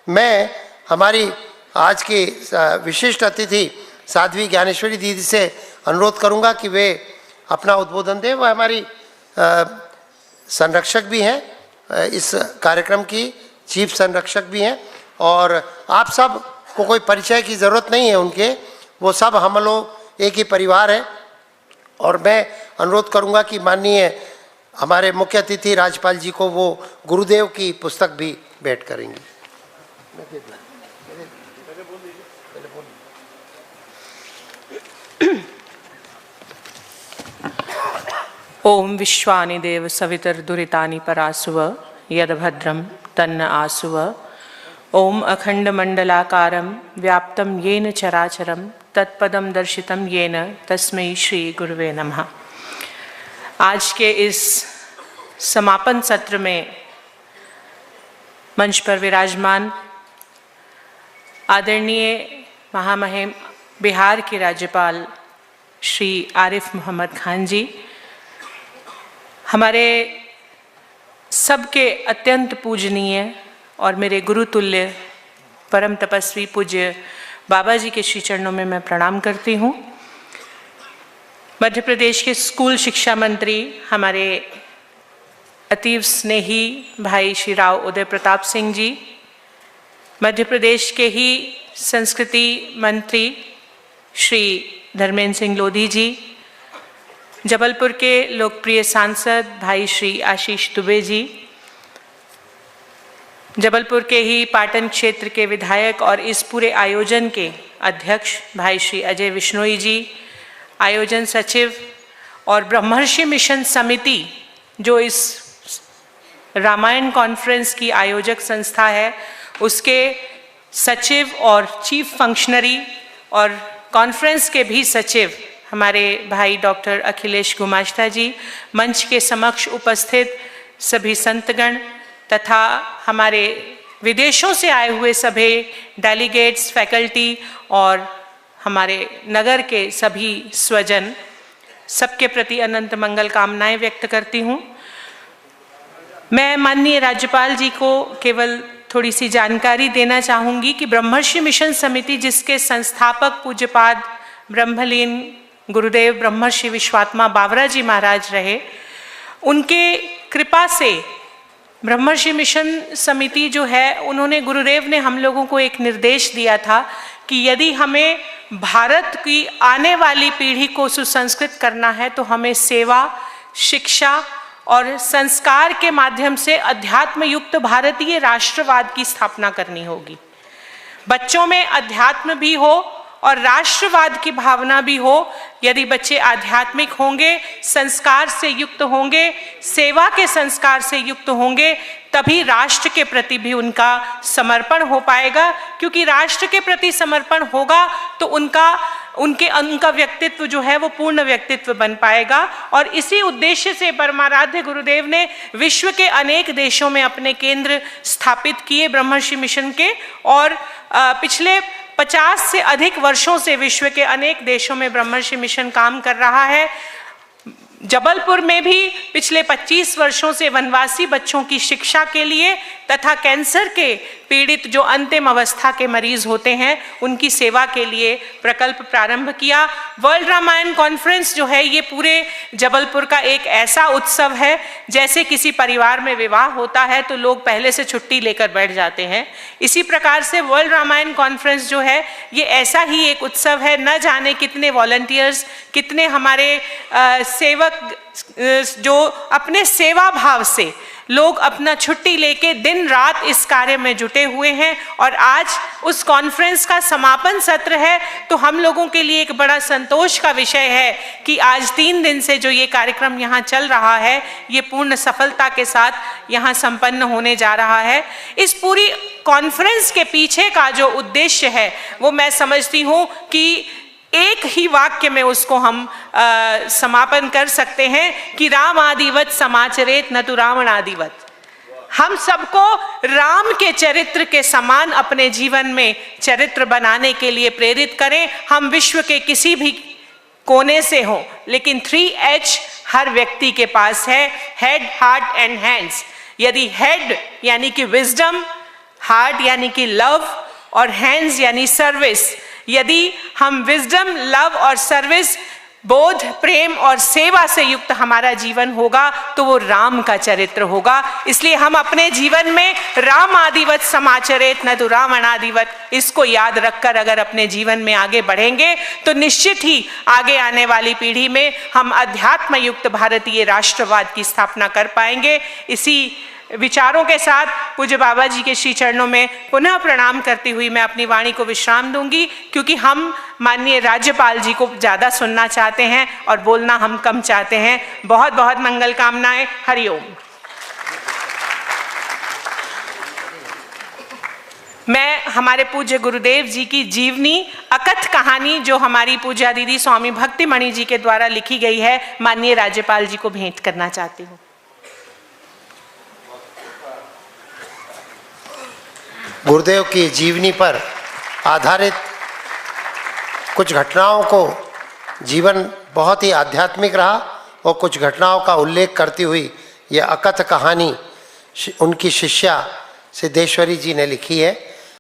मैं हमारी आज की विशिष्ट अतिथि साध्वी ज्ञानेश्वरी दीदी से अनुरोध करूंगा कि वे अपना उद्बोधन दें। वह हमारी संरक्षक भी हैं, इस कार्यक्रम की चीफ संरक्षक भी हैं, और आप सब को कोई परिचय की ज़रूरत नहीं है उनके, वो सब हम लोग एक ही परिवार है। और मैं अनुरोध करूंगा कि माननीय हमारे मुख्य अतिथि राज्यपाल जी को वो गुरुदेव की पुस्तक भी भेंट करेंगी। ओम विश्वानि देव सवितर्दुरितानि परासुव यद्भद्रं तन्न आसुव। ओम अखंड मंडलाकारं व्याप्तं येन चराचरं तत्पदं दर्शितं येन तस्मै श्री गुरुवे नमः। आज के इस समापन सत्र में मंच पर विराजमान आदरणीय महामहिम बिहार के राज्यपाल श्री आरिफ मोहम्मद खान जी, हमारे सबके अत्यंत पूजनीय और मेरे गुरुतुल्य परम तपस्वी पूज्य बाबा जी के श्री चरणों में मैं प्रणाम करती हूँ। मध्य प्रदेश के स्कूल शिक्षा मंत्री हमारे अतीव स्नेही भाई श्री राव उदय प्रताप सिंह जी, मध्य प्रदेश के ही संस्कृति मंत्री श्री धर्मेंद्र सिंह लोधी जी, जबलपुर के लोकप्रिय सांसद भाई श्री आशीष दुबे जी, जबलपुर के ही पाटन क्षेत्र के विधायक और इस पूरे आयोजन के अध्यक्ष भाई श्री अजय विश्नोई जी, आयोजन सचिव और ब्रह्मर्षि मिशन समिति जो इस रामायण कॉन्फ्रेंस की आयोजक संस्था है, उसके सचिव और चीफ फंक्शनरी और कॉन्फ्रेंस के भी सचिव हमारे भाई डॉक्टर अखिलेश गुमाश्ता जी, मंच के समक्ष उपस्थित सभी संतगण तथा हमारे विदेशों से आए हुए सभी डेलीगेट्स, फैकल्टी और हमारे नगर के सभी स्वजन, सबके प्रति अनंत मंगल कामनाएं व्यक्त करती हूँ। मैं माननीय राज्यपाल जी को केवल थोड़ी सी जानकारी देना चाहूँगी कि ब्रह्मर्षि मिशन समिति, जिसके संस्थापक पूज्यपाद ब्रह्मलीन गुरुदेव ब्रह्मर्षि विश्वात्मा बावरा जी महाराज रहे, उनके कृपा से ब्रह्मर्षि मिशन समिति जो है, उन्होंने गुरुदेव ने हम लोगों को एक निर्देश दिया था कि यदि हमें भारत की आने वाली पीढ़ी को सुसंस्कृत करना है तो हमें सेवा, शिक्षा और संस्कार के माध्यम से अध्यात्म युक्त भारतीय राष्ट्रवाद की स्थापना करनी होगी। बच्चों में अध्यात्म भी हो और राष्ट्रवाद की भावना भी हो। यदि बच्चे आध्यात्मिक होंगे, संस्कार से युक्त होंगे, सेवा के संस्कार से युक्त होंगे, तभी राष्ट्र के प्रति भी उनका समर्पण हो पाएगा, क्योंकि राष्ट्र के प्रति समर्पण होगा तो उनका व्यक्तित्व जो है वो पूर्ण व्यक्तित्व बन पाएगा। और इसी उद्देश्य से परमाराध्य गुरुदेव ने विश्व के अनेक देशों में अपने केंद्र स्थापित किए ब्रह्मर्षि मिशन के, और पिछले 50 से अधिक वर्षों से विश्व के अनेक देशों में ब्रह्मर्षि मिशन काम कर रहा है। जबलपुर में भी पिछले 25 वर्षों से वनवासी बच्चों की शिक्षा के लिए तथा कैंसर के पीड़ित जो अंतिम अवस्था के मरीज होते हैं, उनकी सेवा के लिए प्रकल्प प्रारंभ किया। वर्ल्ड रामायण कॉन्फ्रेंस जो है, ये पूरे जबलपुर का एक ऐसा उत्सव है, जैसे किसी परिवार में विवाह होता है तो लोग पहले से छुट्टी लेकर बैठ जाते हैं, इसी प्रकार से वर्ल्ड रामायण कॉन्फ्रेंस जो है, ये ऐसा ही एक उत्सव है। न जाने कितने वॉलंटियर्स, कितने हमारे सेवक जो अपने सेवा भाव से लोग अपना छुट्टी लेके दिन रात इस कार्य में जुटे हुए हैं। और आज उस कॉन्फ्रेंस का समापन सत्र है, तो हम लोगों के लिए एक बड़ा संतोष का विषय है कि आज 3 दिन से जो ये कार्यक्रम यहाँ चल रहा है, ये पूर्ण सफलता के साथ यहाँ संपन्न होने जा रहा है। इस पूरी कॉन्फ्रेंस के पीछे का जो उद्देश्य है, वो मैं समझती हूँ कि एक ही वाक्य में उसको हम समापन कर सकते हैं कि राम आदिवत समाचरेत न तो रावण आदिवत। हम सबको राम के चरित्र के समान अपने जीवन में चरित्र बनाने के लिए प्रेरित करें। हम विश्व के किसी भी कोने से हों, लेकिन 3H हर व्यक्ति के पास है, हेड, हार्ट एंड हैंड्स। यदि हेड यानी कि विजडम हार्ट यानी कि लव और हैंड्स यानी सर्विस। यदि हम विजडम, लव और सर्विस, बोध, प्रेम और सेवा से युक्त हमारा जीवन होगा तो वो राम का चरित्र होगा। इसलिए हम अपने जीवन में राम आदिवत समाचरेत न तो रावण आदिवत, इसको याद रखकर अगर अपने जीवन में आगे बढ़ेंगे तो निश्चित ही आगे आने वाली पीढ़ी में हम अध्यात्म युक्त भारतीय राष्ट्रवाद की स्थापना कर पाएंगे। इसी विचारों के साथ पूज्य बाबा जी के श्री चरणों में पुनः प्रणाम करती हुई मैं अपनी वाणी को विश्राम दूंगी, क्योंकि हम माननीय राज्यपाल जी को ज़्यादा सुनना चाहते हैं और बोलना हम कम चाहते हैं। बहुत बहुत मंगल कामनाएं। हरिओम। मैं हमारे पूज्य गुरुदेव जी की जीवनी अकथ कहानी जो हमारी पूज्या दीदी स्वामी भक्तिमणि जी के द्वारा लिखी गई है, माननीय राज्यपाल जी को भेंट करना चाहती हूँ। गुरुदेव की जीवनी पर आधारित कुछ घटनाओं को, जीवन बहुत ही आध्यात्मिक रहा और कुछ घटनाओं का उल्लेख करती हुई यह अकथ कहानी उनकी शिष्या सिद्धेश्वरी जी ने लिखी है।